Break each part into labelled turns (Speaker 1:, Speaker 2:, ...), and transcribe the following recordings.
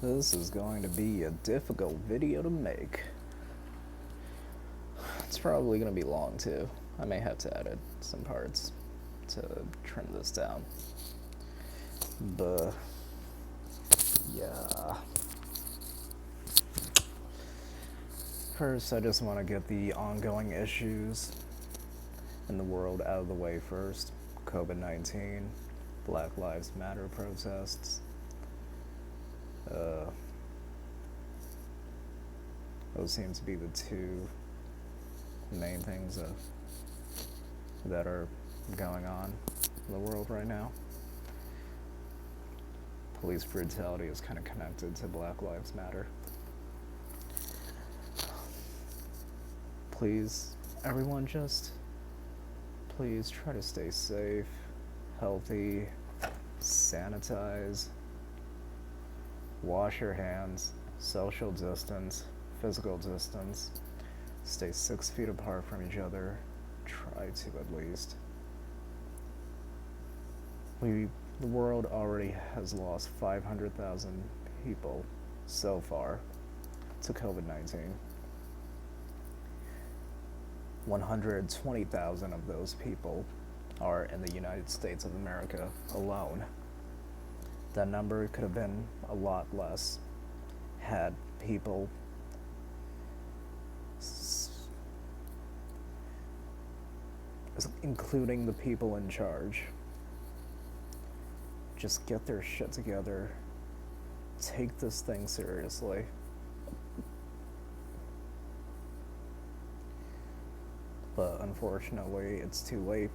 Speaker 1: This is going to be a difficult video to make. It's probably going to be long too. I may have to edit some parts to trim this down. But yeah. First, I just want to get the ongoing issues in the world out of the way first. COVID-19, Black Lives Matter protests. Those seem to be the two main things that are going on in the world right now. Police brutality is kind of connected to Black Lives Matter. Please, everyone, please try to stay safe, healthy, sanitize, wash your hands, social distance, physical distance, stay 6 feet apart from each other, try to at least. The world already has lost 500,000 people so far to COVID-19. 120,000 of those people are in the United States of America alone. That number could have been a lot less had people including the people in charge just get their shit together, take this thing seriously. But unfortunately, it's too late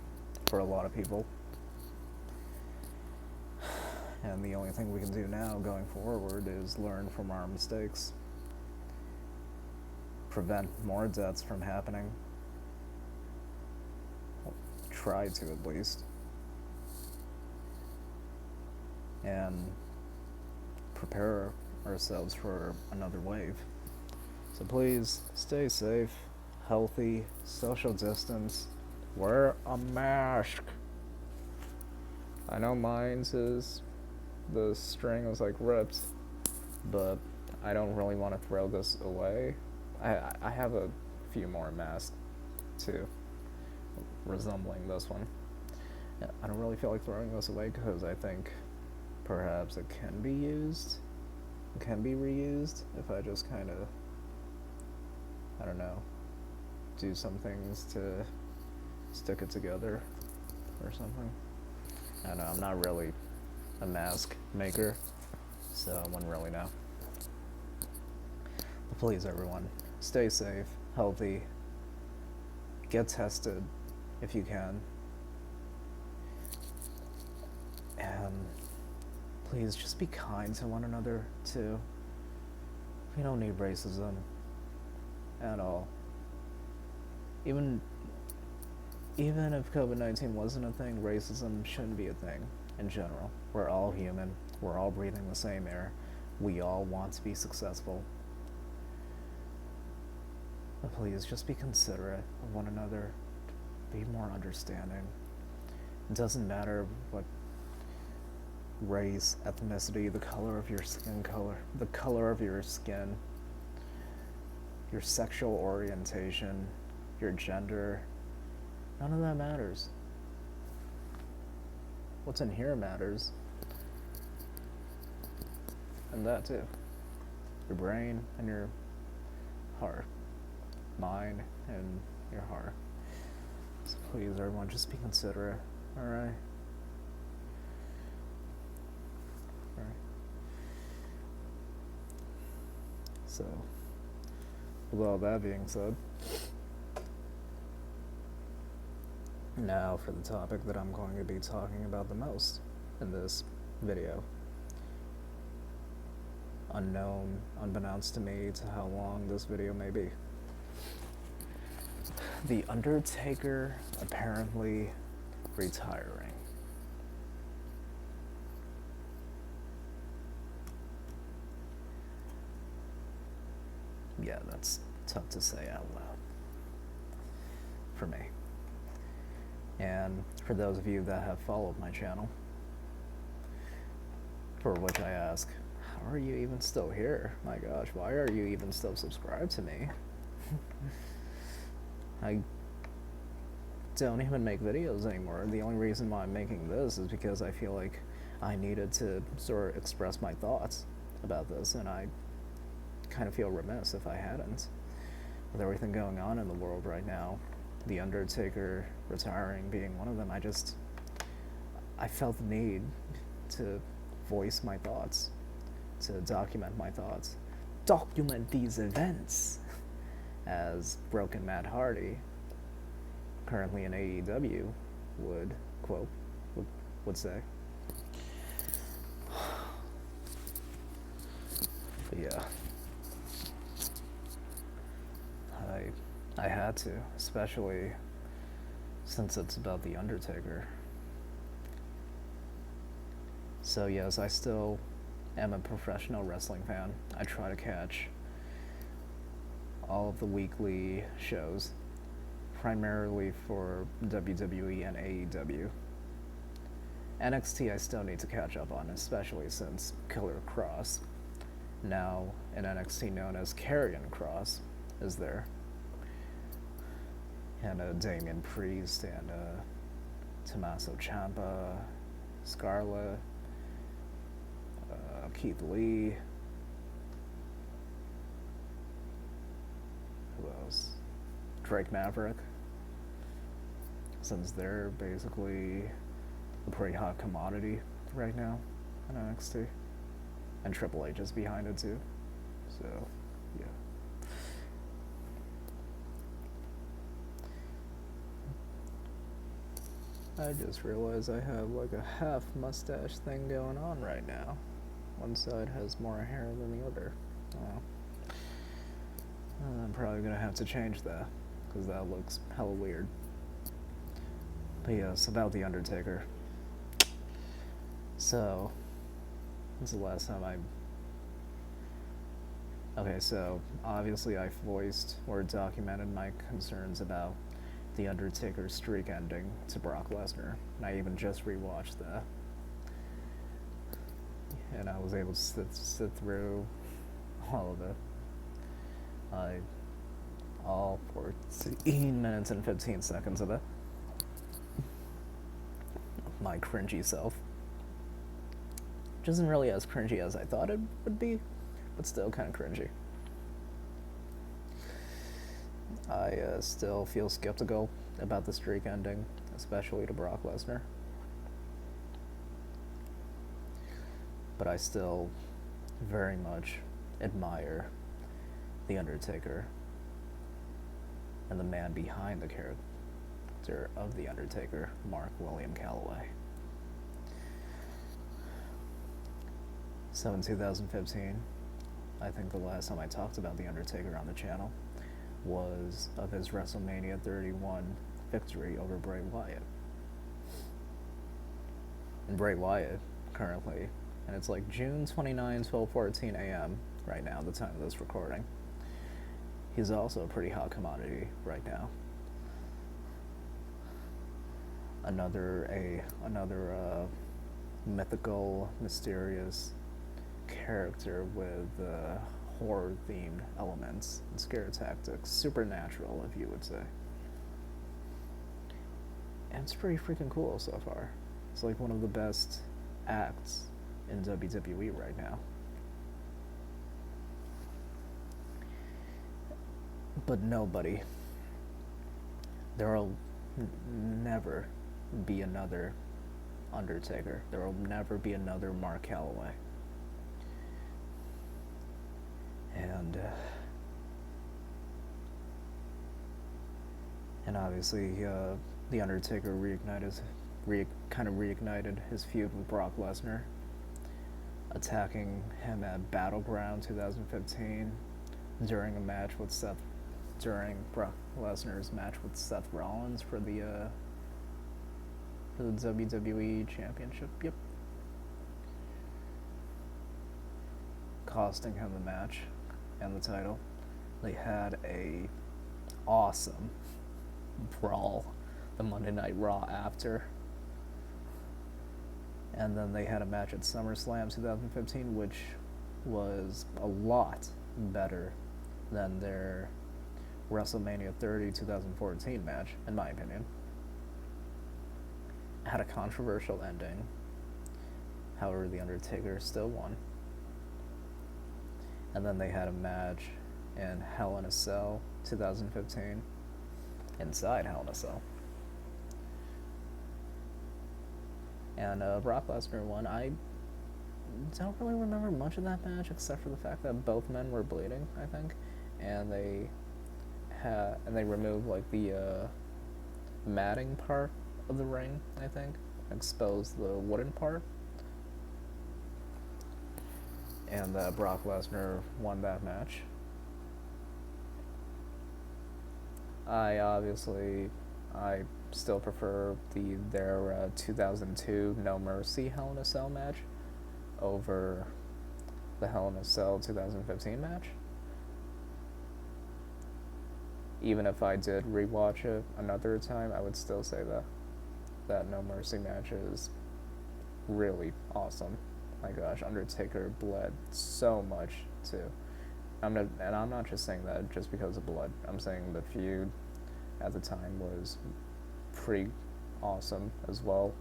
Speaker 1: for a lot of people. And the only thing we can do now going forward is learn from our mistakes, prevent more deaths from happening, try to at least, and prepare ourselves for another wave. So please stay safe, healthy, social distance, wear a mask. I know mine's is the string was like ripped, but I don't really want to throw this away. I have a few more masks too, resembling this one. I don't really feel like throwing this away because I think perhaps it can be used, it can be reused if I just kind of, I don't know, do some things to stick it together or something. I don't know, I'm not really a mask maker, so I wouldn't really know. But please, everyone, stay safe, healthy, get tested if you can, and please just be kind to one another too. We don't need racism at all. Even if COVID-19 wasn't a thing, racism shouldn't be a thing in general. We're all human. We're all breathing the same air. We all want to be successful. But please, just be considerate of one another. Be more understanding. It doesn't matter what race, ethnicity, the color of your skin color, the color of your skin, your sexual orientation, your gender. None of that matters. What's in here matters. And that too. Your brain and your heart. Mind and your heart. So please, everyone, just be considerate. Alright? Alright. So, with all that being said, now for the topic that I'm going to be talking about the most in this video. Unbeknownst to me to how long this video may be. The Undertaker apparently retiring. Yeah, that's tough to say out loud for me. And for those of you that have followed my channel, for which I ask, how how are you even still here? My gosh, why are you even still subscribed to me? I don't even make videos anymore. The only reason why I'm making this is because I feel like I needed to sort of express my thoughts about this, and I kind of feel remiss if I hadn't. With everything going on in the world right now, the Undertaker retiring being one of them, I felt the need to voice my thoughts, to document my thoughts. Document these events, as Broken Matt Hardy, currently in AEW, would say. But yeah, I had to, especially since it's about the Undertaker. So yes, I still am a professional wrestling fan. I try to catch all of the weekly shows, primarily for WWE and AEW. NXT I still need to catch up on, especially since Killer Cross, now in NXT known as Karrion Kross, is there. And Damian Priest and Tommaso Ciampa, Scarlett, Keith Lee. Who else? Drake Maverick. Since they're basically a pretty hot commodity right now in NXT. And Triple H is behind it too. So, yeah. I just realized I have like a half mustache thing going on right now. One side has more hair than the other. I'm probably gonna have to change that, because that looks hella weird. But yes, about the Undertaker. So, when's the last time Okay, so obviously I voiced or documented my concerns about the Undertaker's streak ending to Brock Lesnar, and I even just rewatched that. And I was able to sit through all of it. All 14 minutes and 15 seconds of it. My cringy self. Which isn't really as cringy as I thought it would be, but still kind of cringy. I still feel skeptical about the streak ending, especially to Brock Lesnar. But I still very much admire The Undertaker and the man behind the character of The Undertaker, William Calaway. So in 2015, I think the last time I talked about The Undertaker on the channel was of his WrestleMania 31 victory over Bray Wyatt. And Bray Wyatt, currently, and it's like June 29, 12:14 a.m. right now, the time of this recording. He's also a pretty hot commodity right now. Another mythical, mysterious character with horror-themed elements and scare tactics, supernatural, if you would say. And it's pretty freaking cool so far. It's like one of the best acts in WWE right now. But nobody. There will never be another Undertaker. There will never be another Mark Calaway. And obviously, The Undertaker reignited his feud with Brock Lesnar, attacking him at Battleground 2015 during Brock Lesnar's match with Seth Rollins for the WWE Championship. Yep. Costing him the match and the title. They had a awesome brawl the Monday Night Raw after. And then they had a match at SummerSlam 2015, which was a lot better than their WrestleMania 30 2014 match, in my opinion. It had a controversial ending. However, The Undertaker still won. And then they had a match in Hell in a Cell 2015, inside Hell in a Cell. And Brock Lesnar won. I don't really remember much of that match except for the fact that both men were bleeding, I think, and they removed like the matting part of the ring, I think, exposed the wooden part, and Brock Lesnar won that match. I still prefer their 2002 No Mercy Hell in a Cell match over the Hell in a Cell 2015 match. Even if I did rewatch it another time, I would still say that No Mercy match is really awesome. My gosh, Undertaker bled so much too. I'm not just saying that just because of blood. I'm saying the feud at the time was pretty awesome as well.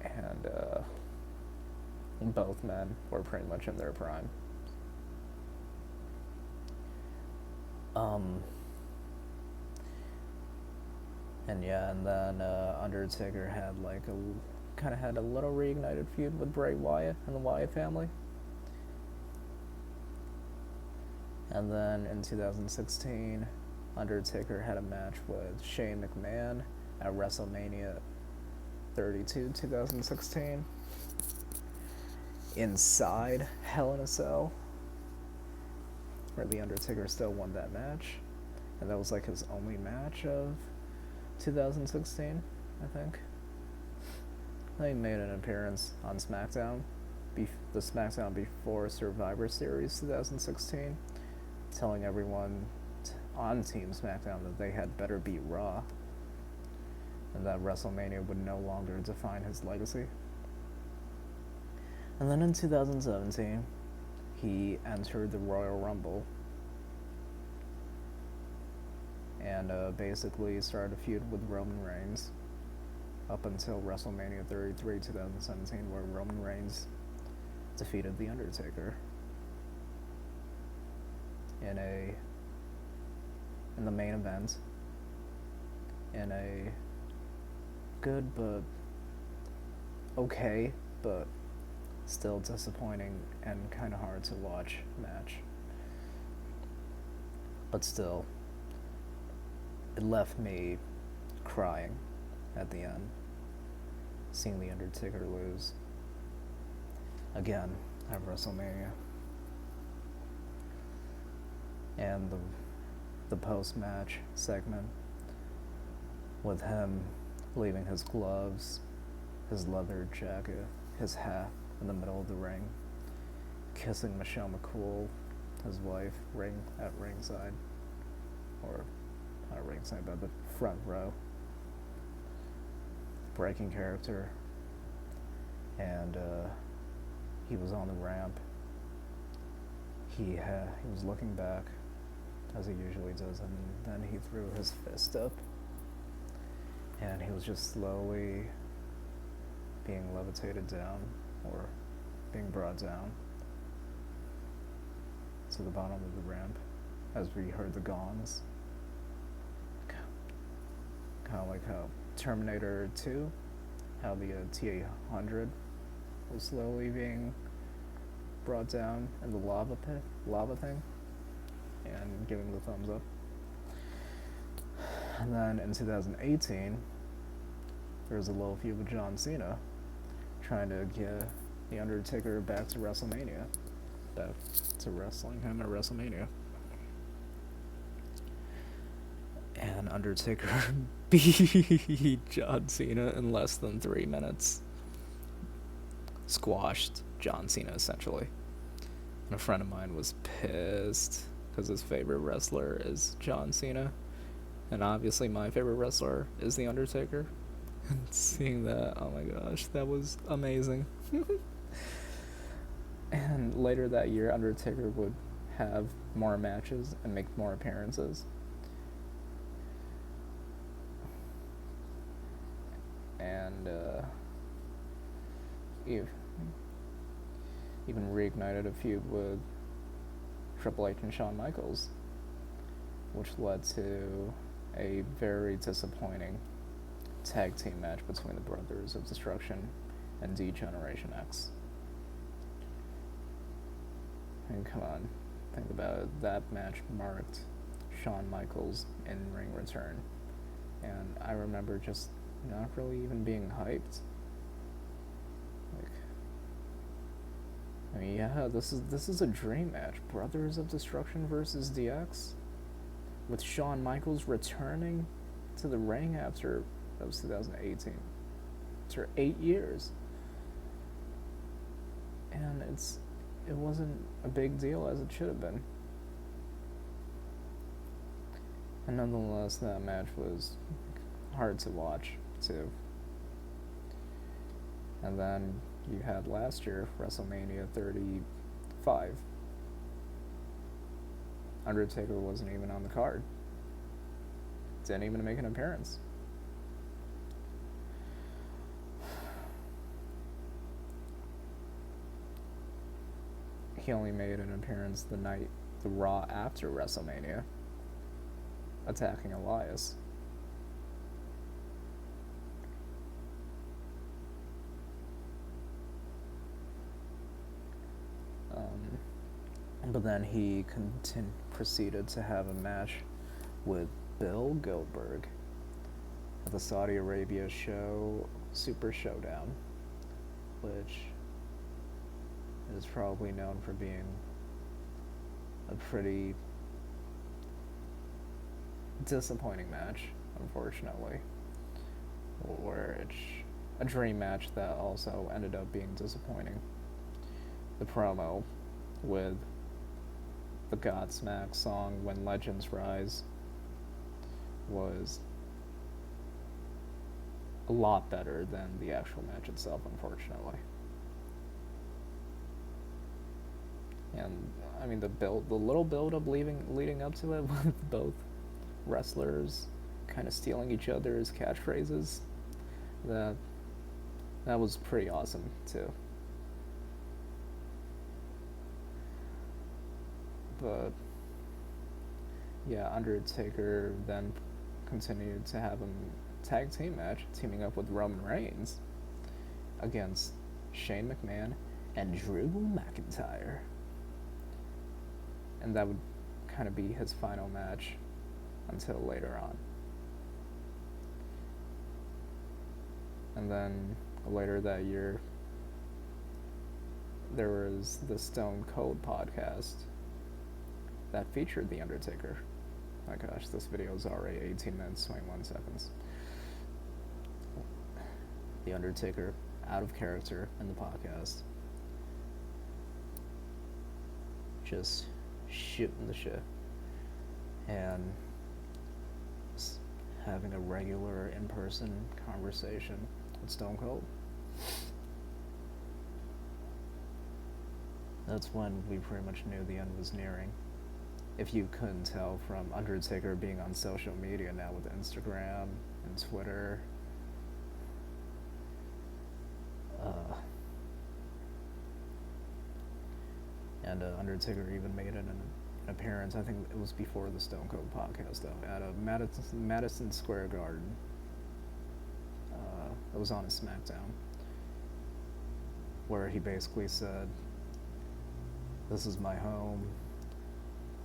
Speaker 1: And both men were pretty much in their prime. And then Undertaker had had a little reignited feud with Bray Wyatt and the Wyatt family. And then in 2016, Undertaker had a match with Shane McMahon at WrestleMania 32, 2016, inside Hell in a Cell, where The Undertaker still won that match. And that was like his only match of 2016, I think. He made an appearance on SmackDown, the SmackDown before Survivor Series 2016, telling everyone on Team SmackDown that they had better beat Raw, and that WrestleMania would no longer define his legacy. And then in 2017, he entered the Royal Rumble and basically started a feud with Roman Reigns up until WrestleMania 33, 2017, where Roman Reigns defeated The Undertaker in the main event in a good but okay but still disappointing and kind of hard to watch match. But still, it left me crying at the end, seeing The Undertaker lose again at WrestleMania. And the post-match segment with him leaving his gloves, his leather jacket, his hat in the middle of the ring, kissing Michelle McCool, his wife, at ringside, or not ringside, but the front row, breaking character, and he was on the ramp. He was looking back, as he usually does, and then he threw his fist up, and he was just slowly being levitated down, or being brought down to the bottom of the ramp as we heard the gongs. Kind of like how Terminator 2, how the T-800 was slowly being brought down in the lava thing, and giving the thumbs up. And then in 2018, there was a little feud with John Cena, trying to get The Undertaker back to WrestleMania, back to wrestling him at WrestleMania. And Undertaker beat John Cena in less than 3 minutes. Squashed John Cena, essentially. And a friend of mine was pissed because his favorite wrestler is John Cena. And obviously my favorite wrestler is The Undertaker. And seeing that, oh my gosh, that was amazing. later that year, Undertaker would have more matches and make more appearances. And even reignited a feud with Triple H and Shawn Michaels, which led to a very disappointing tag team match between the Brothers of Destruction and D-Generation X. And come on, think about it. That match marked Shawn Michaels' in-ring return. And I remember just not really even being hyped. Like, I mean, yeah, this is a dream match. Brothers of Destruction versus DX, with Shawn Michaels returning to the ring after, that was 2018, after 8 years. And it wasn't a big deal as it should have been. And nonetheless, that match was hard to watch, too. And then you had last year, WrestleMania 35. Undertaker wasn't even on the card. Didn't even make an appearance. He only made an appearance the Raw after WrestleMania, attacking Elias. But then he proceeded to have a match with Bill Goldberg at the Saudi Arabia show Super Showdown, which is probably known for being a pretty disappointing match, unfortunately. Where it's a dream match that also ended up being disappointing. The promo with the Godsmack song When Legends Rise was a lot better than the actual match itself, unfortunately. And I mean, the little build-up leading up to it, with both wrestlers kind of stealing each other's catchphrases, that was pretty awesome too. But yeah, Undertaker then continued to have a tag team match, teaming up with Roman Reigns against Shane McMahon and Drew McIntyre. And that would kind of be his final match until later on. And then later that year, there was the Stone Cold podcast that featured The Undertaker. My gosh, this video is already 18 minutes, 21 seconds. The Undertaker, out of character in the podcast, just shooting the shit and just having a regular in-person conversation with Stone Cold. That's when we pretty much knew the end was nearing. If you couldn't tell from Undertaker being on social media now with Instagram and Twitter. And Undertaker even made an appearance, I think it was before the Stone Cold podcast though, at a Madison Square Garden. It was on a SmackDown, where he basically said, "This is my home,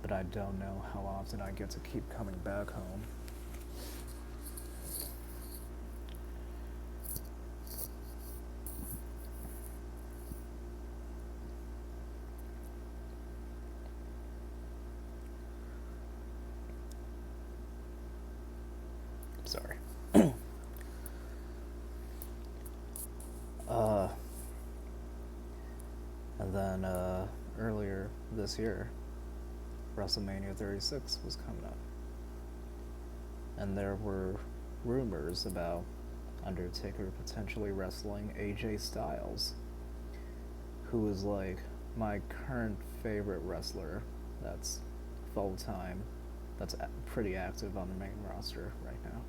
Speaker 1: but I don't know how often I get to keep coming back home." Sorry. And then earlier this year, WrestleMania 36 was coming up. And there were rumors about Undertaker potentially wrestling AJ Styles, who is like my current favorite wrestler that's full time, that's pretty active on the main roster right now.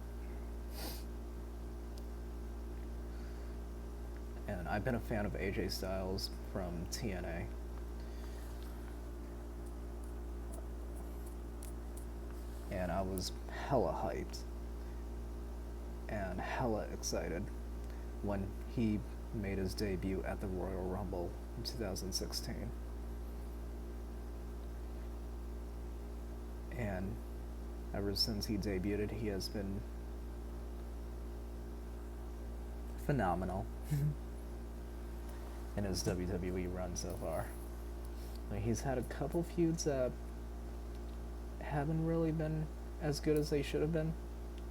Speaker 1: And I've been a fan of AJ Styles from TNA. And I was hella hyped and hella excited when he made his debut at the Royal Rumble in 2016. And ever since he debuted, he has been phenomenal in his WWE run so far. He's had a couple feuds that haven't really been as good as they should have been,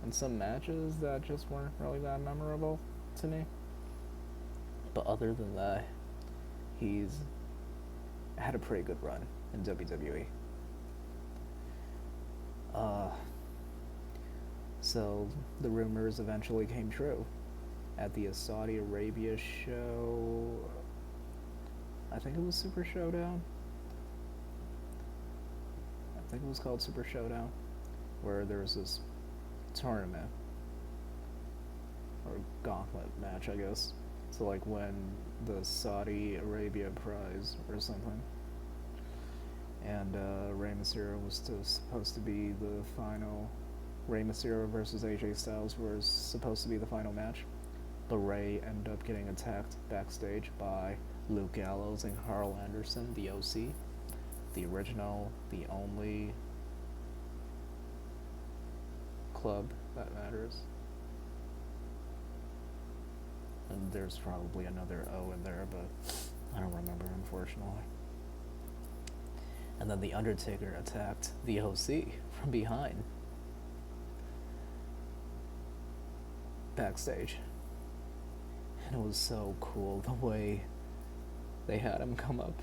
Speaker 1: and some matches that just weren't really that memorable to me. But other than that, he's had a pretty good run in WWE. So the rumors eventually came true. At the Saudi Arabia show, I think it was Super Showdown. I think it was called Super Showdown, where there was this tournament, or gauntlet match, I guess, to like win the Saudi Arabia prize or something. And Rey Mysterio was still supposed to be the final. Rey Mysterio versus AJ Styles was supposed to be the final match, but Rey ended up getting attacked backstage by Luke Gallows and Carl Anderson, the OC, the original, the only club that matters. And there's probably another O in there, but I don't remember, unfortunately. And then the Undertaker attacked the OC from behind backstage. And it was so cool the way they had him come up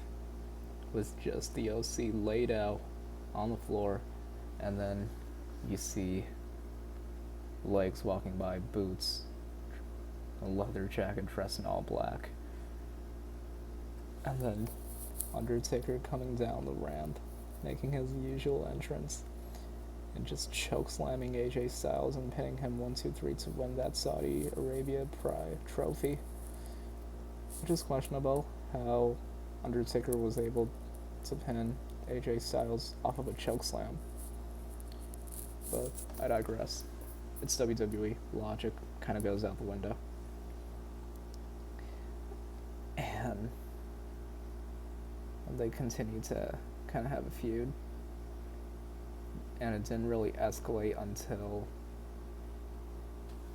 Speaker 1: with just the OC laid out on the floor, and then you see legs walking by, boots, a leather jacket, dressed in all black, and then Undertaker coming down the ramp, making his usual entrance, and just choke slamming AJ Styles and pinning him 1-2-3 to win that Saudi Arabia trophy. Which is questionable how Undertaker was able to pin AJ Styles off of a choke slam. But I digress. It's WWE. Logic kind of goes out the window. And they continue to kind of have a feud. And it didn't really escalate until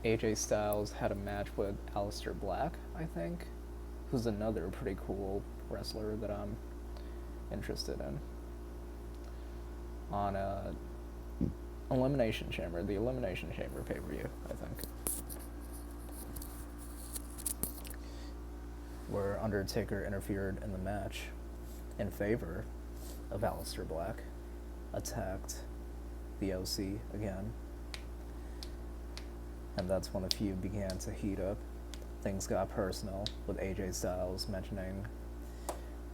Speaker 1: AJ Styles had a match with Aleister Black, I think, who's another pretty cool wrestler that I'm interested in. On Elimination Chamber, the Elimination Chamber pay-per-view, I think, where Undertaker interfered in the match in favor of Aleister Black, attacked the OC again, and that's when the feud began to heat up. Things got personal, with AJ Styles mentioning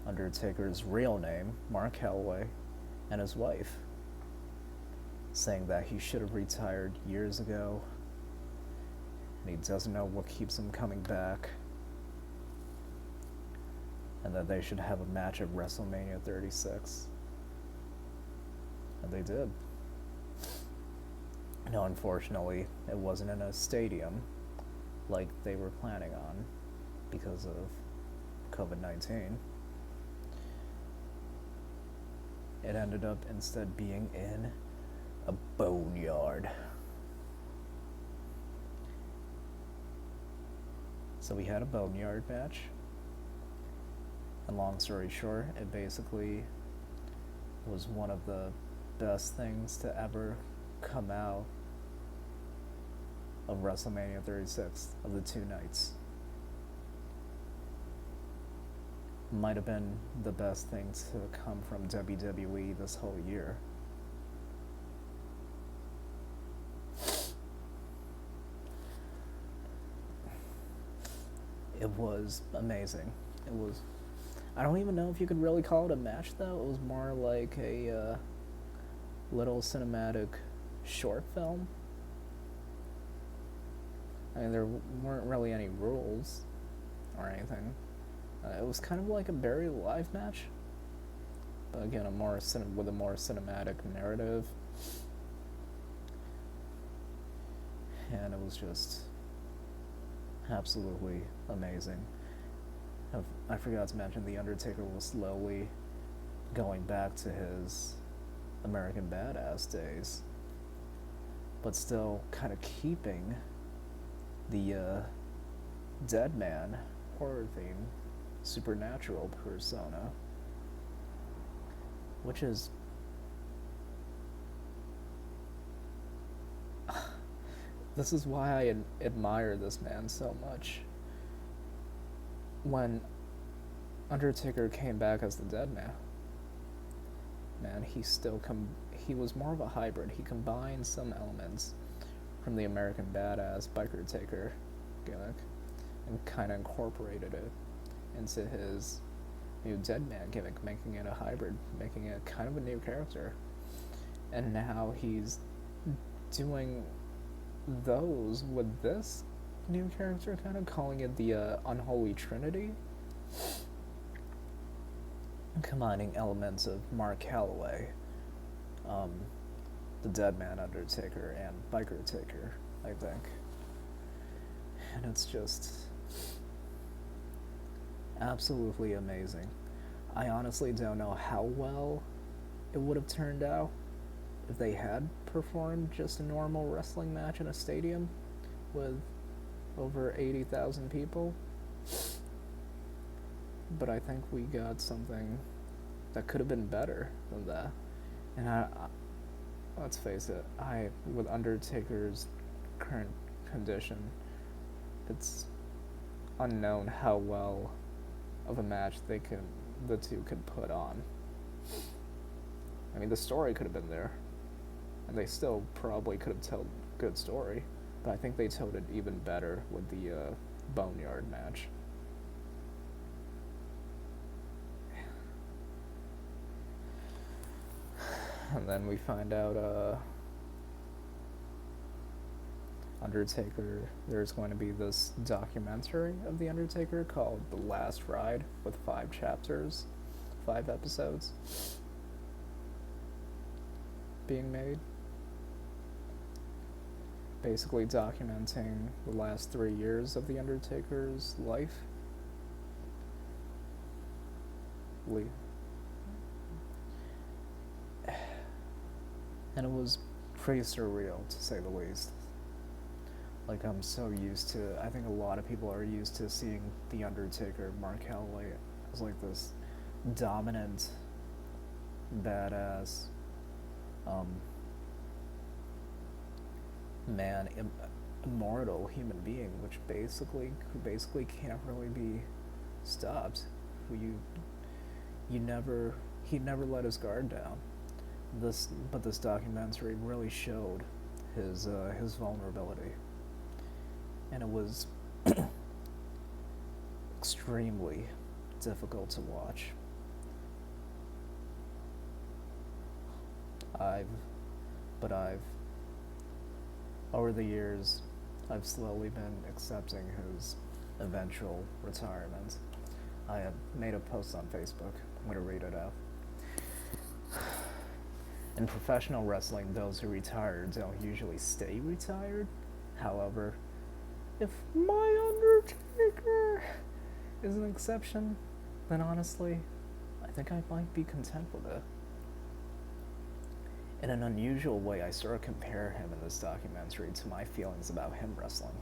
Speaker 1: Undertaker's real name, Mark Calaway, and his wife, saying that he should have retired years ago, and he doesn't know what keeps him coming back, and that they should have a match at WrestleMania 36. And they did. No, unfortunately, it wasn't in a stadium like they were planning on because of COVID-19. It ended up instead being in a boneyard. So we had a boneyard match. And long story short, it basically was one of the best things to ever come out of WrestleMania 36 of the two nights. Might have been the best thing to come from WWE this whole year. It was amazing. It was I don't even know if you could really call it a match, though. It was more like a little cinematic short film. I mean, there weren't really any rules or anything. It was kind of like a buried alive match, but again, with a more cinematic narrative, and it was just absolutely amazing. I forgot to mention the Undertaker was slowly going back to his American Badass days, but still kind of keeping the dead man horror theme supernatural persona, which is this is why I admire this man so much. When Undertaker came back as the dead man, he was more of a hybrid. He combined some elements from the American Badass Biker Taker gimmick and kind of incorporated it into his new dead man gimmick, making it a hybrid, making it kind of a new character. And now he's doing those with this new character, kind of calling it the Unholy Trinity, combining elements of Mark Calaway, the Deadman Undertaker, and Biker Taker, I think. And it's just absolutely amazing. I honestly don't know how well it would have turned out if they had performed just a normal wrestling match in a stadium with over 80,000 people. But I think we got something that could have been better than that. And let's face it, with Undertaker's current condition, it's unknown how well of a match the two could put on. I mean, the story could have been there, and they still probably could have told a good story, but I think they told it even better with the Boneyard match. And then we find out Undertaker, there's going to be this documentary of The Undertaker called The Last Ride with 5 chapters, 5 episodes being made. Basically documenting the last 3 years of The Undertaker's life. And it was pretty surreal, to say the least. Like, I'm so used to, I think a lot of people are used to seeing The Undertaker, Mark Calaway, as like this dominant, badass, man, immortal human being, which basically can't really be stopped. He never let his guard down. But this documentary really showed his vulnerability, and it was extremely difficult to watch. Over the years, I've slowly been accepting his eventual retirement. I had made a post on Facebook. I'm going to read it out. In professional wrestling, those who retire don't usually stay retired. However, if my Undertaker is an exception, then honestly, I think I might be content with it. In an unusual way, I sort of compare him in this documentary to my feelings about him wrestling.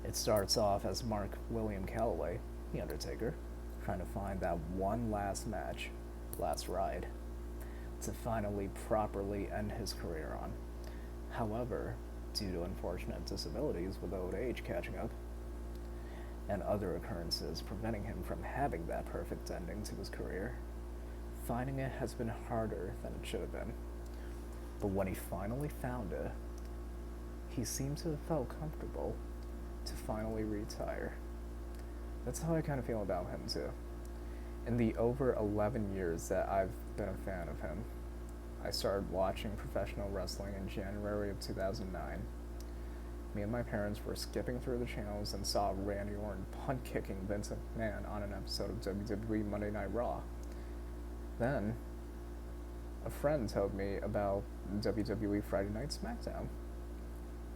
Speaker 1: It starts off as William Calaway, The Undertaker, trying to find that one last match, last ride, to finally properly end his career on. However, due to unfortunate disabilities with old age catching up, and other occurrences preventing him from having that perfect ending to his career, finding it has been harder than it should have been. But when he finally found it, he seemed to have felt comfortable to finally retire. That's how I kind of feel about him too. In the over 11 years that I've been a fan of him, I started watching professional wrestling in January of 2009. Me and my parents were skipping through the channels and saw Randy Orton punt kicking Vince McMahon on an episode of WWE Monday Night Raw. Then, a friend told me about WWE Friday Night SmackDown.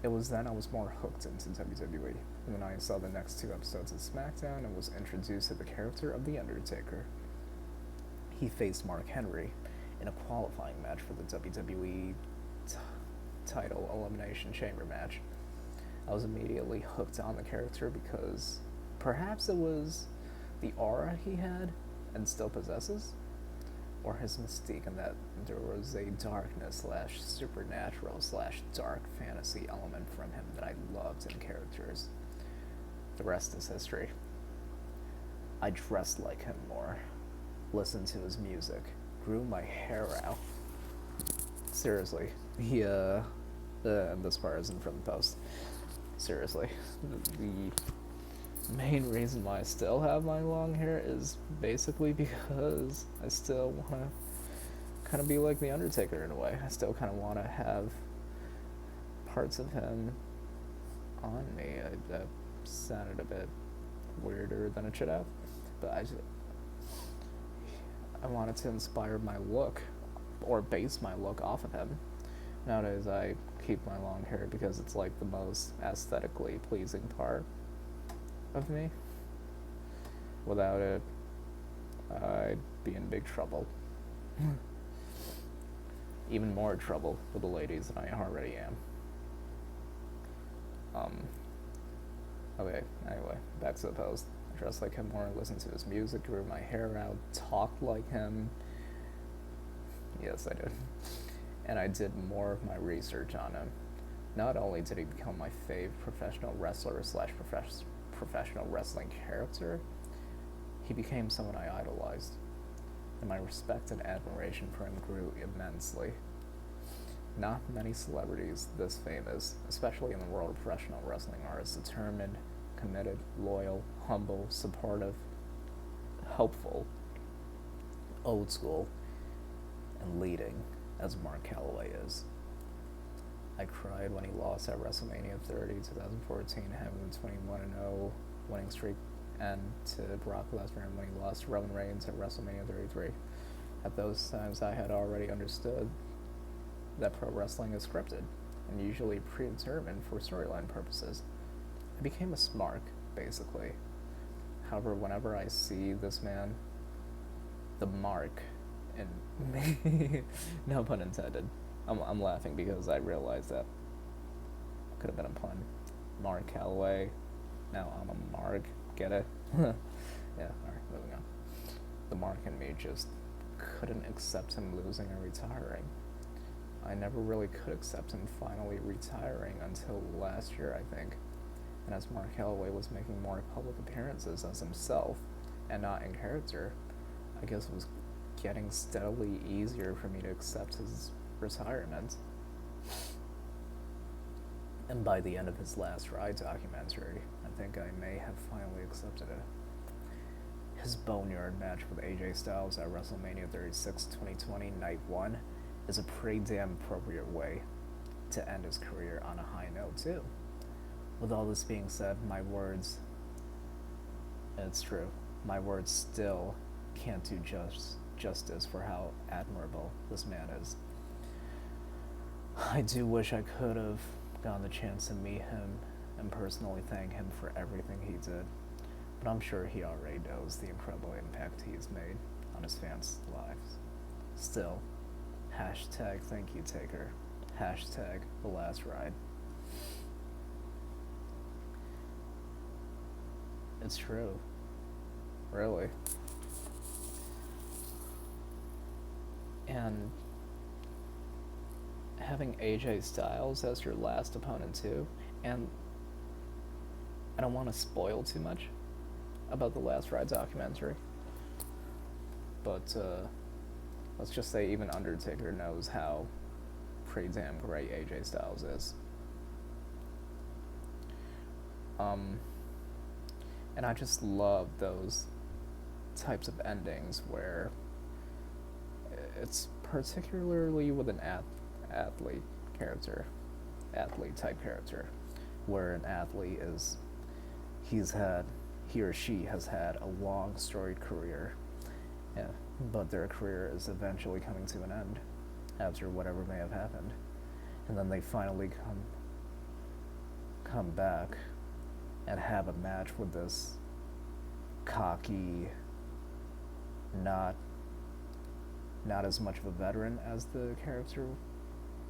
Speaker 1: It was then I was more hooked into WWE, and then I saw the next two episodes of SmackDown and was introduced to the character of The Undertaker. He faced Mark Henry in a qualifying match for the WWE title Elimination Chamber match. I was immediately hooked on the character because perhaps it was the aura he had and still possesses, or his mystique in that there was a darkness / supernatural / dark fantasy element from him that I loved in characters. The rest is history. I dressed like him more, listened to his music, grew my hair out. Seriously, and this part isn't from the post. Seriously, the main reason why I still have my long hair is basically because I still want to kind of be like The Undertaker in a way. I still kind of want to have parts of him on me. That sounded a bit weirder than it should have, but I wanted to inspire my look or base my look off of him. Nowadays I keep my long hair because it's like the most aesthetically pleasing part of me. Without it, I'd be in big trouble. Even more trouble with the ladies than I already am. Okay, anyway, back to the post. I dressed like him more, listened to his music, grew my hair out, talked like him. Yes, I did. And I did more of my research on him. Not only did he become my fave professional wrestler / professional wrestling character, he became someone I idolized, and my respect and admiration for him grew immensely. Not many celebrities this famous, especially in the world of professional wrestling, are as determined, committed, loyal, humble, supportive, helpful, old school, and leading as Mark Calaway is. I cried when he lost at WrestleMania 30, 2014, having the 21-0 winning streak, and to Brock Lesnar when he lost to Roman Reigns at WrestleMania 33. At those times, I had already understood that pro wrestling is scripted and usually predetermined for storyline purposes. I became a smart, basically. However, whenever I see this man, the mark in me, no pun intended. I'm laughing because I realized that could have been a pun. Mark Calaway. Now I'm a Mark. Get it? Yeah, alright, moving on. The mark in me just couldn't accept him losing and retiring. I never really could accept him finally retiring until last year, I think. And as Mark Calaway was making more public appearances as himself and not in character, I guess it was getting steadily easier for me to accept his retirement. And by the end of his Last Ride documentary, I think I may have finally accepted it. His boneyard match with AJ Styles at WrestleMania 36 2020 Night 1 is a pretty damn appropriate way to end his career on a high note too. With all this being said, my words, and it's true, my words still can't do justice for how admirable this man is. I do wish I could have gotten the chance to meet him and personally thank him for everything he did, but I'm sure he already knows the incredible impact he's made on his fans' lives. Still, hashtag thank you Taker, hashtag the last ride. It's true. Really. And having AJ Styles as your last opponent too, and I don't want to spoil too much about the Last Ride documentary, but let's just say even Undertaker knows how pretty damn great AJ Styles is. And I just love those types of endings where it's particularly with an athlete type character, where an athlete is he or she has had a long storied career, yeah, but their career is eventually coming to an end after whatever may have happened, and then they finally come back and have a match with this cocky, not as much of a veteran as the character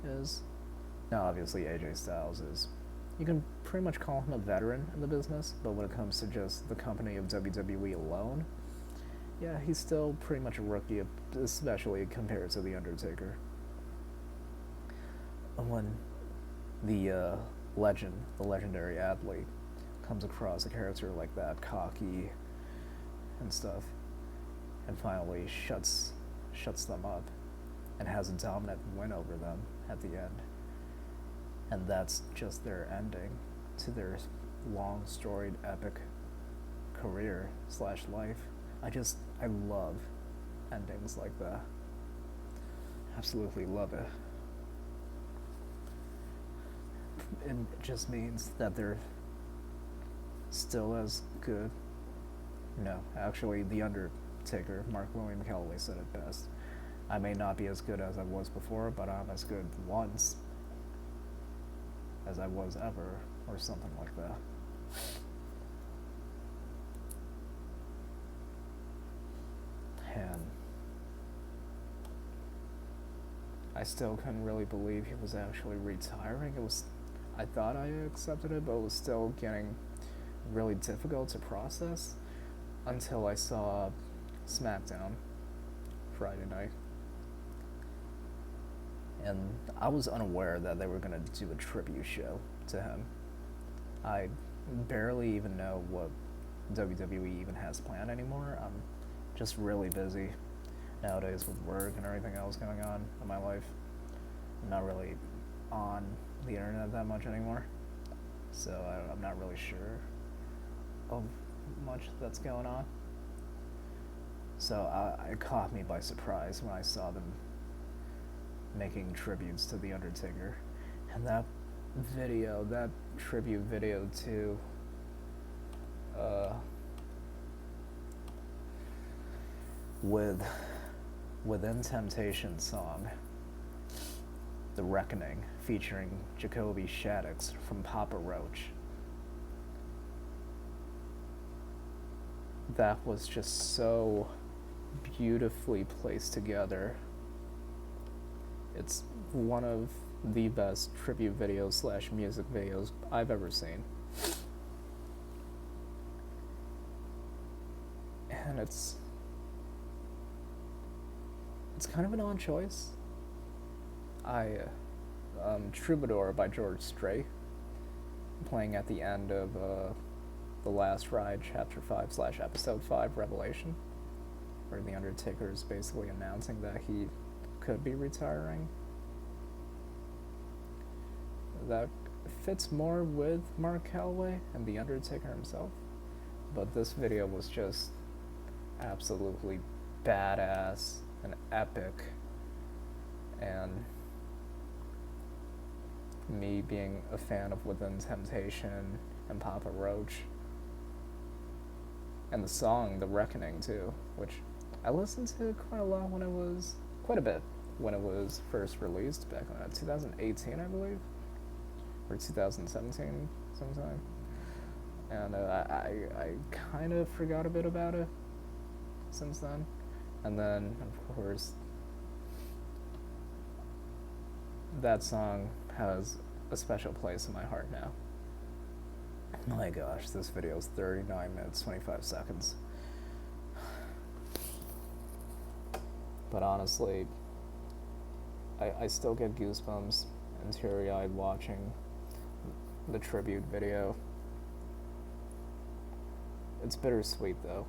Speaker 1: is. Now, obviously, AJ Styles is, you can pretty much call him a veteran in the business, but when it comes to just the company of WWE alone, yeah, he's still pretty much a rookie, especially compared to The Undertaker. When the legendary athlete, comes across a character like that, cocky and stuff, and finally shuts them up and has a dominant win over them at the end, and that's just their ending to their long storied epic career / life. I love endings like that. Absolutely love it. It just means that they're still as good. No, actually, The Undertaker, William Calaway, said it best. I may not be as good as I was before, but I'm as good once as I was ever, or something like that. And I still couldn't really believe he was actually retiring. I thought I accepted it, but it was still getting really difficult to process until I saw SmackDown Friday night. And I was unaware that they were going to do a tribute show to him. I barely even know what WWE even has planned anymore. I'm just really busy nowadays with work and everything else going on in my life. I'm not really on the internet that much anymore, so I'm not really sure of much that's going on. So it caught me by surprise when I saw them making tributes to The Undertaker. And that tribute video to Within Temptation song, The Reckoning, featuring Jacoby Shaddix from Papa Roach. That was just so beautifully placed together. It's one of the best tribute videos / music videos I've ever seen. And it's kind of an odd choice. Troubadour by George Strait, playing at the end of The Last Ride, Chapter 5 / Episode 5, Revelation, where The Undertaker is basically announcing that he could be retiring. That fits more with Mark Calaway and The Undertaker himself, but this video was just absolutely badass and epic, and me being a fan of Within Temptation and Papa Roach, and the song The Reckoning too, which I listened to quite a bit when it was first released back in 2018, I believe, or 2017 sometime, and I kind of forgot a bit about it since then. And then, of course, that song has a special place in my heart now. My gosh, this video is 39 minutes, 25 seconds. But honestly, I still get goosebumps and teary-eyed watching the tribute video. It's bittersweet, though.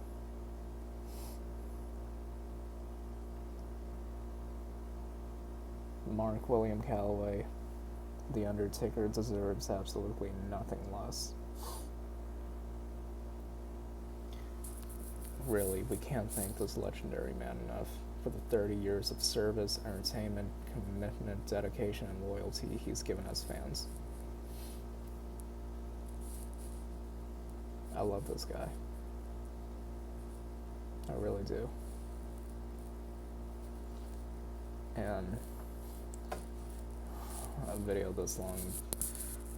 Speaker 1: William Calaway, The Undertaker, deserves absolutely nothing less.
Speaker 2: really, we can't thank this legendary man enough for the 30 years of service, entertainment, commitment, dedication, and loyalty he's given us fans. I love this guy. I really do. And a video this long,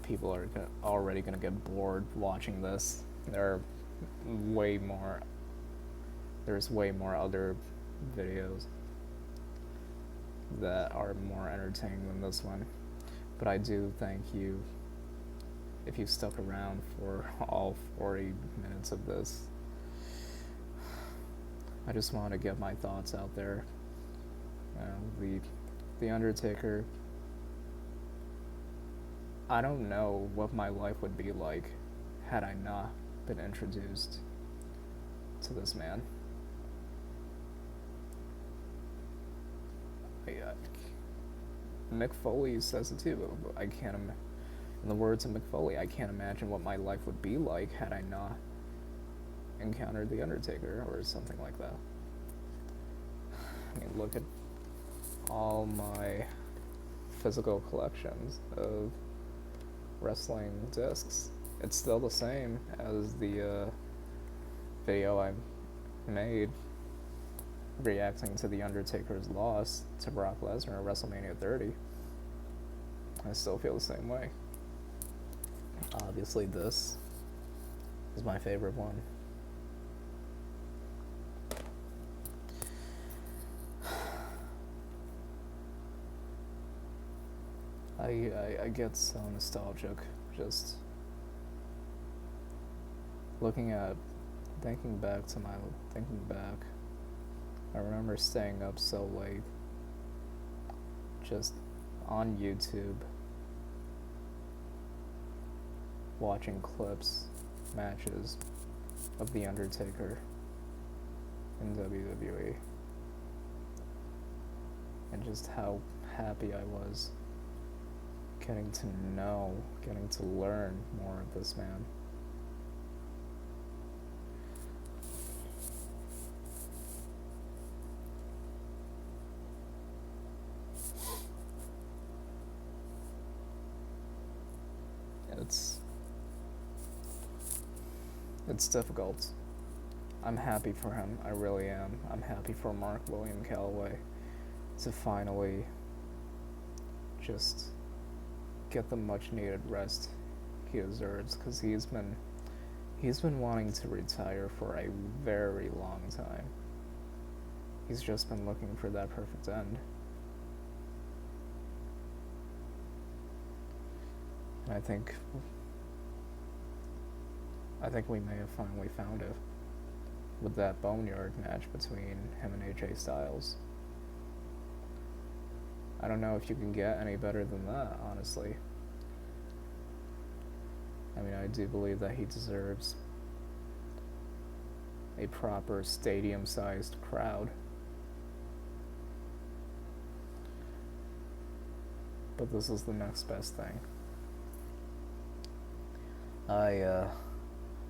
Speaker 2: people are already going to get bored watching this. There's way more other videos that are more entertaining than this one. But I do thank you if you stuck around for all 40 minutes of this. I just want to get my thoughts out there. The Undertaker, I don't know what my life would be like had I not been introduced to this man. Mick Foley says it too. In the words of Mick Foley, I can't imagine what my life would be like had I not encountered the Undertaker or something like that. I mean, look at all my physical collections of wrestling discs. It's still the same as the video I made reacting to the Undertaker's loss to Brock Lesnar at WrestleMania 30. I still feel the same way. Obviously, this is my favorite one. I get so nostalgic just thinking back. I remember staying up so late just on YouTube watching matches of The Undertaker in WWE, and just how happy I was getting to learn more of this man. It's difficult. I'm happy for him, I really am. I'm happy for William Calaway to finally just get the much needed rest he deserves, because he's been wanting to retire for a very long time. He's just been looking for that perfect end. And I think we may have finally found it with that Boneyard match between him and AJ Styles. I don't know if you can get any better than that, honestly. I mean, I do believe that he deserves a proper stadium-sized crowd. But this is the next best thing.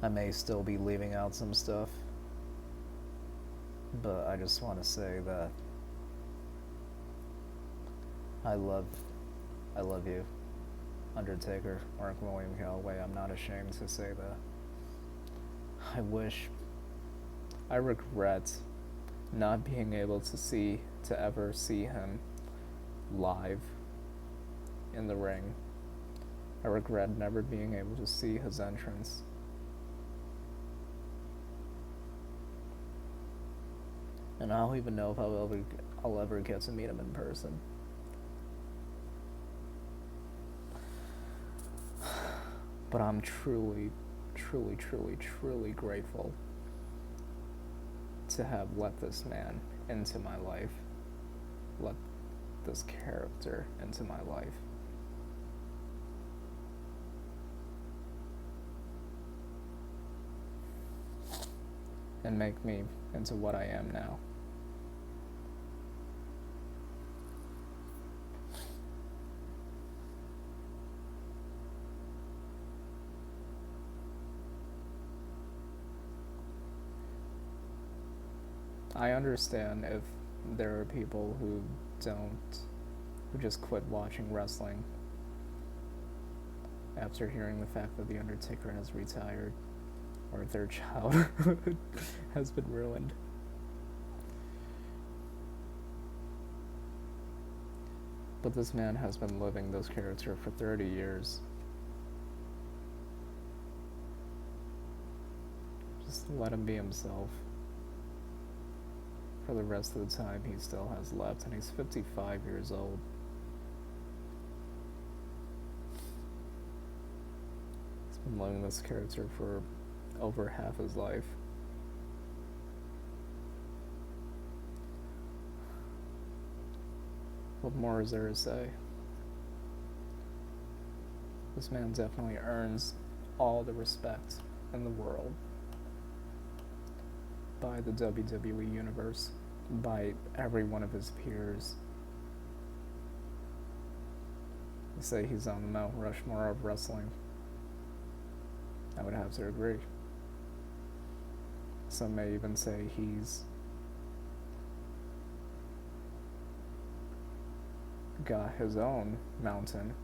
Speaker 2: I may still be leaving out some stuff, but I just want to say that I love you, Undertaker, William Calaway. I'm not ashamed to say that. I regret not being able to ever see him live in the ring. I regret never being able to see his entrance. And I don't even know if I'll ever get to meet him in person. But I'm truly, truly, truly, truly grateful to have let this man into my life, let this character into my life. And make me into what I am now. I understand if there are people who just quit watching wrestling after hearing the fact that The Undertaker has retired or their childhood has been ruined. But this man has been living this character for 30 years. Just let him be himself for the rest of the time he still has left, and he's 55 years old. He's been living this character for over half his life. What more is there to say? This man definitely earns all the respect in the world by the WWE Universe, by every one of his peers. They say he's on the Mount Rushmore of wrestling. I would have to agree. Some may even say he's got his own mountain.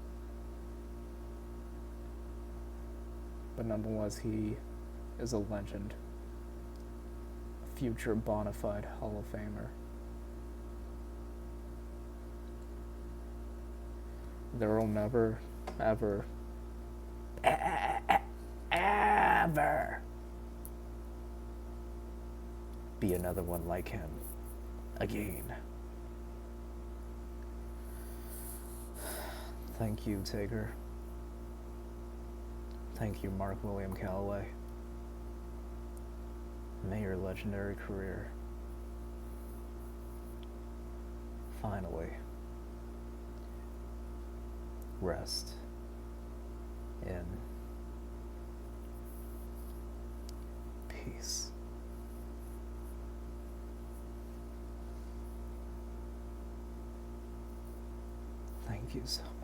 Speaker 2: But nonetheless, he is a legend. A future bona fide Hall of Famer. There will never, ever, ever be another one like him again. Thank you, Taker. Thank you, Mark William Calaway. May your legendary career finally rest in peace. Thank you so much.